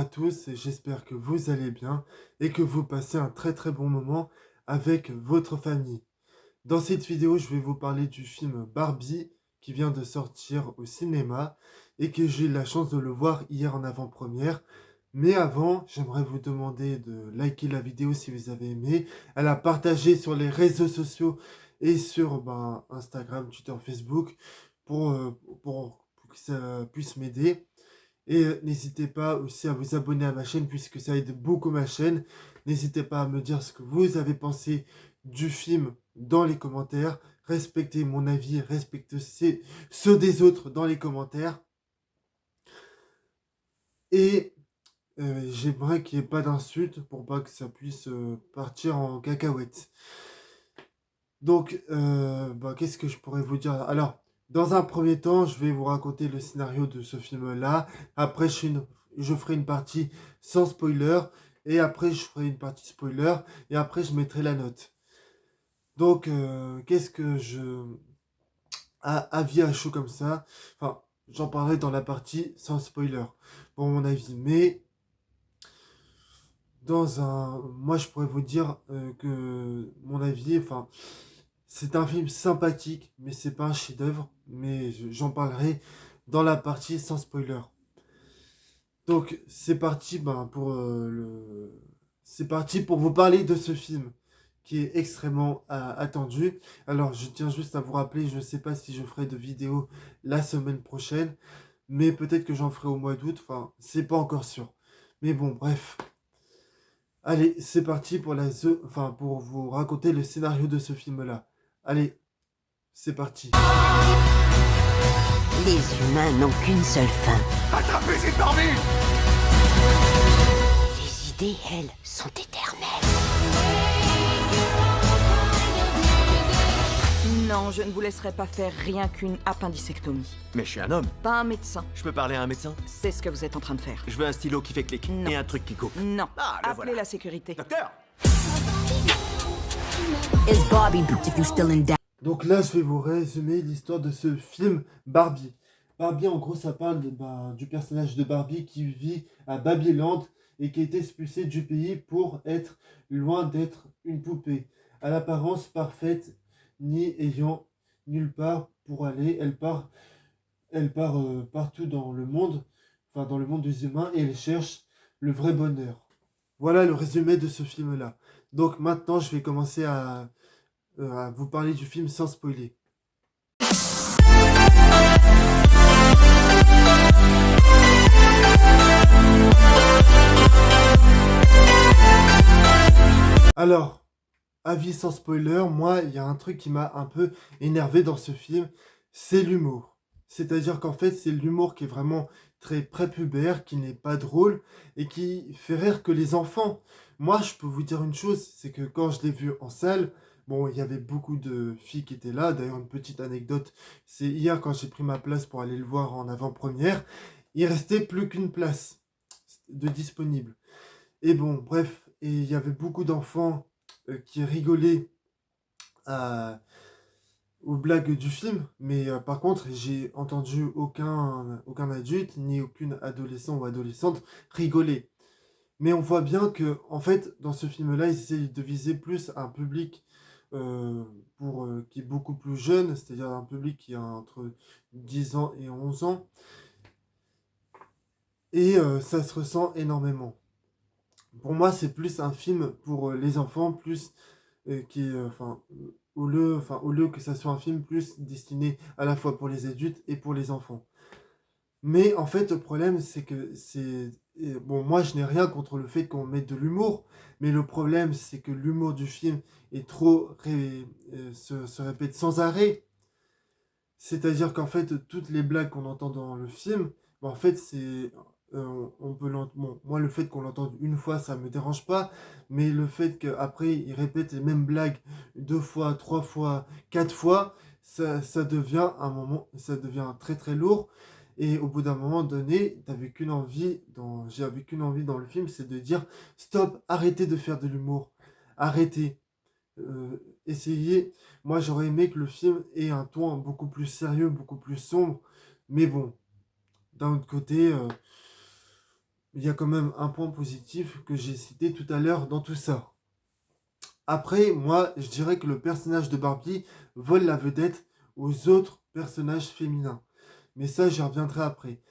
tous, j'espère que vous allez bien et que vous passez un très très bon moment avec votre famille. Dans cette vidéo, je vais vous parler du film Barbie qui vient de sortir au cinéma et que j'ai eu la chance de le voir hier en avant-première. Mais avant, j'aimerais vous demander de liker la vidéo si vous avez aimé, à la partager sur les réseaux sociaux et sur Instagram, Twitter, Facebook pour, pour que ça puisse m'aider. Et n'hésitez pas aussi à vous abonner à ma chaîne puisque ça aide beaucoup ma chaîne. N'hésitez pas à me dire ce que vous avez pensé du film dans les commentaires. Respectez mon avis, respectez ceux des autres dans les commentaires. Et j'aimerais qu'il n'y ait pas d'insultes pour pas que ça puisse partir en cacahuète. Donc, qu'est-ce que je pourrais vous dire? Alors, dans un premier temps, je vais vous raconter le scénario de ce film-là. Après, je ferai une partie sans spoiler. Et après, je ferai une partie spoiler. Et après, je mettrai la note. Donc, qu'est-ce que je... avis à chaud comme ça. Enfin, j'en parlerai dans la partie sans spoiler, pour mon avis. Mais, moi, je pourrais vous dire que mon avis, enfin... C'est un film sympathique, mais c'est pas un chef-d'œuvre. Mais j'en parlerai dans la partie sans spoiler. Donc c'est parti, c'est parti pour vous parler de ce film qui est extrêmement attendu. Alors je tiens juste à vous rappeler, je ne sais pas si je ferai de vidéo la semaine prochaine, mais peut-être que j'en ferai au mois d'août. Enfin, c'est pas encore sûr. Mais bon, bref. Allez, c'est parti pour pour vous raconter le scénario de ce film-là. Allez, c'est parti. Les humains n'ont qu'une seule fin. Attrapez cette Barbie! Les idées, elles, sont éternelles. Non, je ne vous laisserai pas faire rien qu'une appendicectomie. Mais je suis un homme. Pas un médecin. Je peux parler à un médecin? C'est ce que vous êtes en train de faire. Je veux un stylo qui fait clic. Non. Et un truc qui coupe. Non. Ah, le Appelez voilà. la sécurité. Docteur! Is Barbie if you still in doubt? Donc là, je vais vous résumer l'histoire de ce film Barbie. Barbie, en gros, ça parle du personnage de Barbie qui vit à Babyland et qui a été expulsé du pays pour être loin d'être une poupée. À l'apparence parfaite, ni ayant nulle part pour aller, elle part partout dans le monde, enfin dans le monde des humains, et elle cherche le vrai bonheur. Voilà le résumé de ce film-là. Donc maintenant, je vais commencer à vous parler du film sans spoiler. Alors, avis sans spoiler, moi, il y a un truc qui m'a un peu énervé dans ce film, c'est l'humour. C'est-à-dire qu'en fait, c'est l'humour qui est vraiment très prépubère, qui n'est pas drôle et qui fait rire que les enfants. Moi, je peux vous dire une chose, c'est que quand je l'ai vu en salle, bon, il y avait beaucoup de filles qui étaient là. D'ailleurs, une petite anecdote, c'est hier quand j'ai pris ma place pour aller le voir en avant-première, il restait plus qu'une place de disponible. Et bon, bref, et il y avait beaucoup d'enfants qui rigolaient aux blagues du film, mais par contre, j'ai entendu aucun adulte ni aucune adolescent ou adolescente rigoler. Mais on voit bien que, en fait, dans ce film-là, ils essayent de viser plus un public qui est beaucoup plus jeune, c'est-à-dire un public qui a entre 10 ans et 11 ans. Et ça se ressent énormément. Pour moi, c'est plus un film pour les enfants, plus au lieu que ça soit un film plus destiné à la fois pour les adultes et pour les enfants. Mais en fait, le problème, c'est que bon, moi, je n'ai rien contre le fait qu'on mette de l'humour, mais le problème, c'est que l'humour du film est se répète sans arrêt. C'est-à-dire qu'en fait, toutes les blagues qu'on entend dans le film, en fait, bon, moi, le fait qu'on l'entende une fois, ça me dérange pas, mais le fait qu'après, ils répètent les mêmes blagues 2 fois, 3 fois, 4 fois, ça devient très très lourd. Et au bout d'un moment donné, j'avais qu'une envie dans le film, c'est de dire stop, arrêtez de faire de l'humour, arrêtez, essayez. Moi, j'aurais aimé que le film ait un ton beaucoup plus sérieux, beaucoup plus sombre, mais bon, d'un autre côté, il y a quand même un point positif que j'ai cité tout à l'heure dans tout ça. Après, moi, je dirais que le personnage de Barbie vole la vedette aux autres personnages féminins. Mais ça, j'y reviendrai après.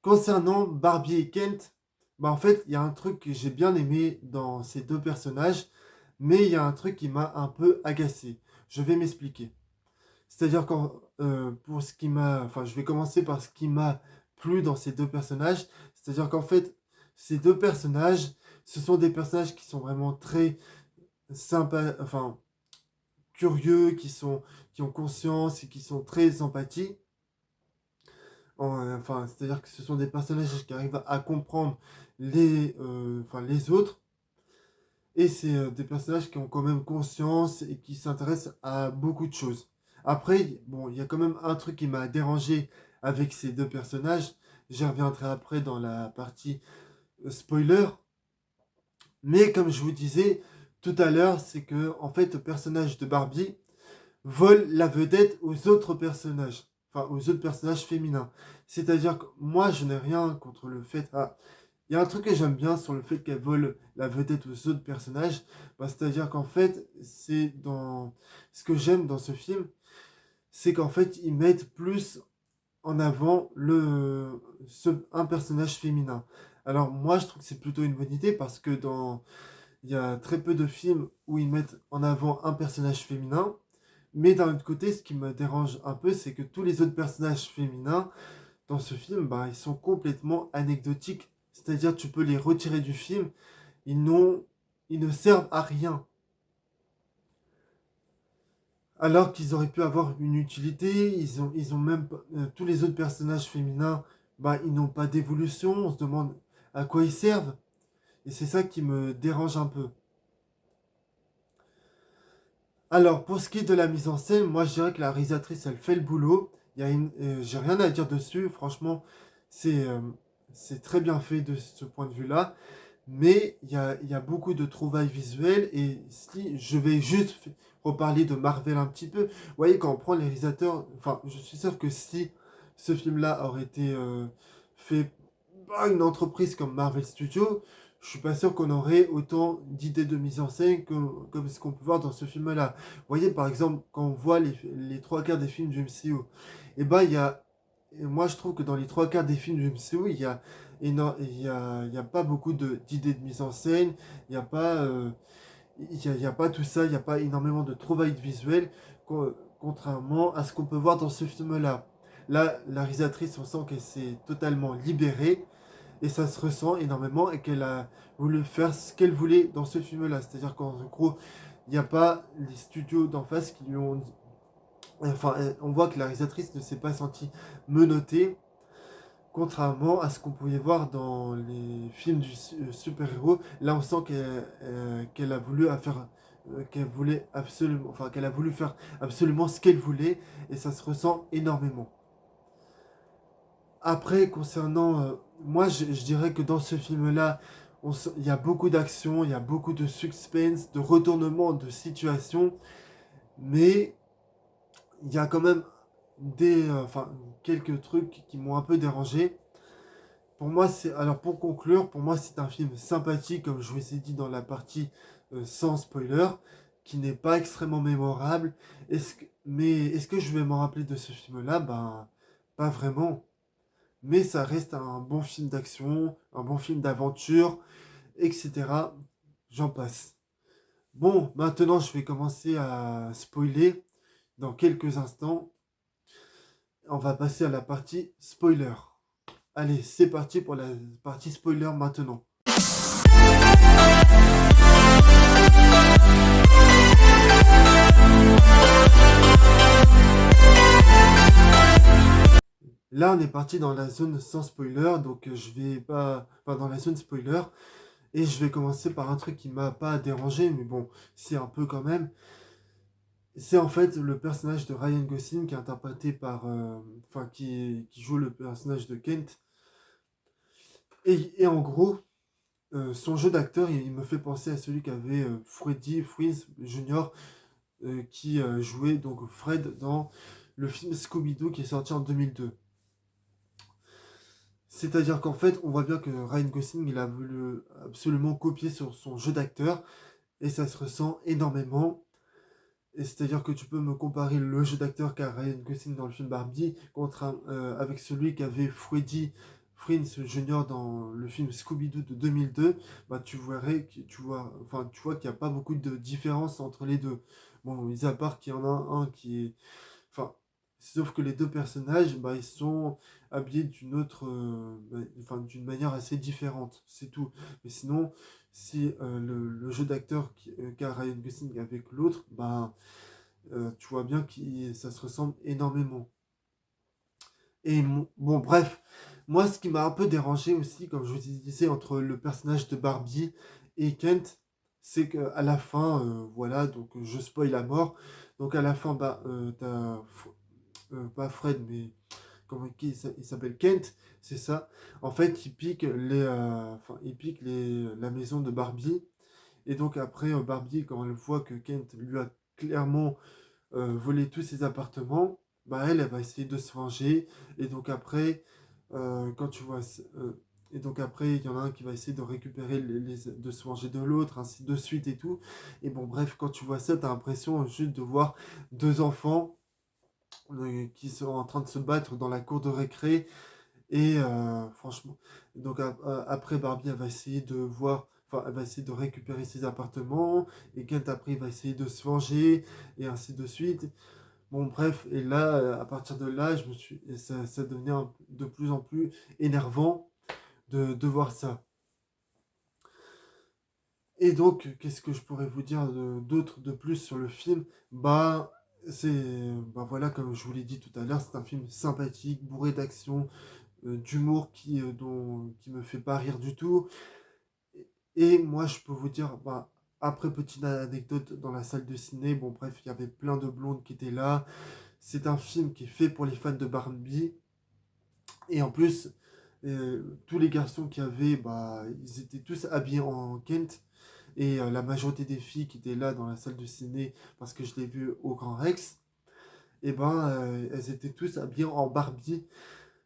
Concernant Barbie et Kent, bah en fait, il y a un truc que j'ai bien aimé dans ces deux personnages, mais il y a un truc qui m'a un peu agacé. Je vais m'expliquer. C'est-à-dire pour ce qui m'a, enfin, je vais commencer par ce qui m'a plu dans ces deux personnages. C'est-à-dire qu'en fait, ces deux personnages, ce sont des personnages qui sont vraiment très sympas, enfin, curieux, qui ont conscience et qui sont très empathiques. Enfin, c'est-à-dire que ce sont des personnages qui arrivent à comprendre les autres. Et c'est des personnages qui ont quand même conscience et qui s'intéressent à beaucoup de choses. Après, bon, il y a quand même un truc qui m'a dérangé avec ces deux personnages. J'y reviendrai après dans la partie spoiler. Mais comme je vous disais tout à l'heure, c'est que en fait, le personnage de Barbie vole la vedette aux autres personnages, enfin aux autres personnages féminins. C'est-à-dire que moi, je n'ai rien contre le fait. Ah, il y a un truc que j'aime bien sur le fait qu'elle vole la vedette aux autres personnages. Bah, c'est-à-dire qu'en fait, c'est dans ce que j'aime dans ce film, c'est qu'en fait, ils mettent plus en avant un personnage féminin. Alors moi, je trouve que c'est plutôt une bonne idée parce que il y a très peu de films où ils mettent en avant un personnage féminin. Mais d'un autre côté, ce qui me dérange un peu, c'est que tous les autres personnages féminins dans ce film, bah, ils sont complètement anecdotiques. C'est-à-dire, tu peux les retirer du film, ils n'ont, ils ne servent à rien. Alors qu'ils auraient pu avoir une utilité, ils ont même, tous les autres personnages féminins, bah, ils n'ont pas d'évolution, on se demande à quoi ils servent. Et c'est ça qui me dérange un peu. Alors, pour ce qui est de la mise en scène, moi je dirais que la réalisatrice, elle fait le boulot. J'ai rien à dire dessus, franchement, c'est euh, c'est très bien fait de ce point de vue-là. Mais il y a beaucoup de trouvailles visuelles. Et si je vais juste reparler de Marvel un petit peu, vous voyez, quand on prend les réalisateurs, enfin, je suis sûr que si ce film-là aurait été fait par une entreprise comme Marvel Studios, je suis pas sûr qu'on aurait autant d'idées de mise en scène comme ce qu'on peut voir dans ce film-là. Vous voyez, par exemple, quand on voit les trois quarts des films du MCU, et ben, et moi je trouve que dans les trois quarts des films du MCU, il y a pas beaucoup d'idées de mise en scène, il n'y a pas, il y a pas tout ça, il n'y a pas énormément de trouvailles visuelles, contrairement à ce qu'on peut voir dans ce film-là. Là, la réalisatrice, on sent qu'elle s'est totalement libérée et ça se ressent énormément et qu'elle a voulu faire ce qu'elle voulait dans ce film-là. C'est-à-dire qu'en gros, il n'y a pas les studios d'en face qui lui ont dit... Enfin, on voit que la réalisatrice ne s'est pas sentie menottée, contrairement à ce qu'on pouvait voir dans les films du super-héros. Là, on sent qu'elle a voulu faire... qu'elle voulait absolument, enfin qu'elle a voulu faire absolument ce qu'elle voulait et ça se ressent énormément. Après, concernant, moi, je dirais que dans ce film-là, il y a beaucoup d'action, il y a beaucoup de suspense, de retournement de situation, mais il y a quand même enfin, quelques trucs qui m'ont un peu dérangé. Pour moi, alors pour conclure, pour moi, c'est un film sympathique, comme je vous ai dit dans la partie sans spoiler, qui n'est pas extrêmement mémorable. Mais est-ce que je vais m'en rappeler de ce film-là? Ben, pas vraiment. Mais ça reste un bon film d'action, un bon film d'aventure, etc. J'en passe. Bon, maintenant je vais commencer à spoiler dans quelques instants. On va passer à la partie spoiler. Allez, c'est parti pour la partie spoiler maintenant. Là, on est parti dans la zone sans spoiler, donc je vais pas dans la zone spoiler. Et je vais commencer par un truc qui m'a pas dérangé, mais bon, c'est un peu quand même. C'est en fait le personnage de Ryan Gosling qui est interprété par. Enfin, qui joue le personnage de Kent. Et en gros, son jeu d'acteur, il me fait penser à celui qu'avait Freddie Prinze Jr., qui jouait donc Fred dans le film Scooby-Doo qui est sorti en 2002. C'est-à-dire qu'en fait, on voit bien que Ryan Gosling, il a voulu absolument copier sur son jeu d'acteur, et ça se ressent énormément. Et c'est-à-dire que tu peux me comparer le jeu d'acteur qu'a Ryan Gosling dans le film Barbie avec celui qu'avait Freddie Prinze Jr. dans le film Scooby-Doo de 2002, bah tu vois qu'il n'y a pas beaucoup de différence entre les deux. Bon, mis à part qu'il y en a un qui est... Enfin, sauf que les deux personnages, bah, ils sont habillés d'une manière assez différente, c'est tout. Mais sinon, si le jeu d'acteur qu'a Ryan Gosling avec l'autre, bah, tu vois bien que ça se ressemble énormément. Bon, bref, moi, ce qui m'a un peu dérangé aussi, comme je vous disais, entre le personnage de Barbie et Kent, c'est qu'à la fin, voilà, donc je spoil à mort. Donc à la fin, bah, pas Fred, mais il s'appelle Kent, c'est ça. En fait, il pique la maison de Barbie. Et donc après, Barbie, quand elle voit que Kent lui a clairement volé tous ses appartements, bah elle va essayer de se venger. Et donc après, quand tu vois... et donc après, il y en a un qui va essayer de récupérer, de se venger de l'autre, ainsi de suite et tout. Et bon, bref, quand tu vois ça, t'as l'impression juste de voir deux enfants qui sont en train de se battre dans la cour de récré. Et franchement, donc après Barbie, elle va essayer de voir, enfin, elle va essayer de récupérer ses appartements, et Kent après, il va essayer de se venger, et ainsi de suite. Bon, bref, et là, à partir de là, ça devenait de plus en plus énervant de voir ça. Et donc, qu'est-ce que je pourrais vous dire d'autre de plus sur le film? Bah voilà, comme je vous l'ai dit tout à l'heure, c'est un film sympathique, bourré d'action, d'humour qui me fait pas rire du tout. Et moi, je peux vous dire, bah, après petite anecdote dans la salle de ciné, bon bref, il y avait plein de blondes qui étaient là. C'est un film qui est fait pour les fans de Barbie. Et en plus, tous les garçons qui avaient, bah, ils étaient tous habillés en Kent. Et la majorité des filles qui étaient là dans la salle de ciné, parce que je l'ai vu au Grand Rex, et ben, elles étaient tous habillées en Barbie.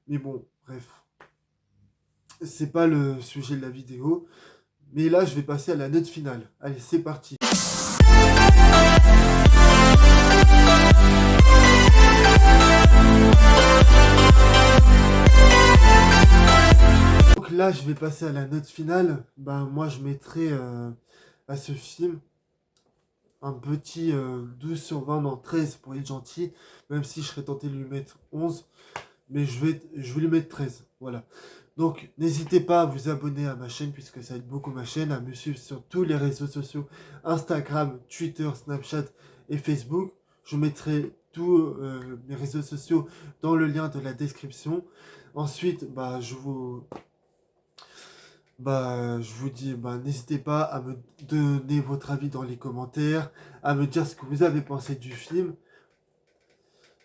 Mais bon, bref, c'est pas le sujet de la vidéo. Mais là, je vais passer à la note finale. Allez, c'est parti. Donc là, je vais passer à la note finale. Ben, moi, je mettrai à ce film un petit 12 sur 20, non 13 pour être gentil. Même si je serais tenté de lui mettre 11. Mais je vais lui mettre 13. Voilà. Donc, n'hésitez pas à vous abonner à ma chaîne, puisque ça aide beaucoup ma chaîne, à me suivre sur tous les réseaux sociaux, Instagram, Twitter, Snapchat et Facebook. Je mettrai tous mes réseaux sociaux dans le lien de la description. Ensuite, je vous dis, n'hésitez pas à me donner votre avis dans les commentaires, à me dire ce que vous avez pensé du film.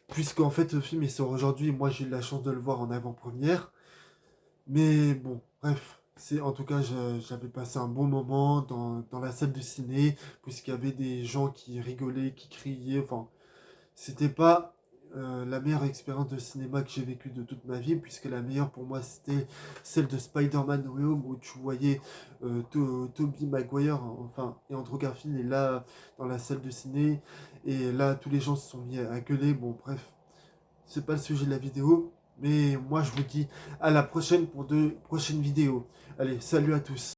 Puisqu'en fait, le film il sort aujourd'hui, moi j'ai eu la chance de le voir en avant-première. Mais bon, bref, en tout cas, j'avais passé un bon moment dans la salle de ciné, puisqu'il y avait des gens qui rigolaient, qui criaient. Enfin, c'était pas la meilleure expérience de cinéma que j'ai vécue de toute ma vie, puisque la meilleure pour moi, c'était celle de Spider-Man No Way Home, où tu voyais Tobey Maguire, enfin, et Andrew Garfield est là dans la salle de ciné, et là, tous les gens se sont mis à gueuler. Bon, bref, c'est pas le sujet de la vidéo. Mais moi, je vous dis à la prochaine pour de prochaines vidéos. Allez, salut à tous.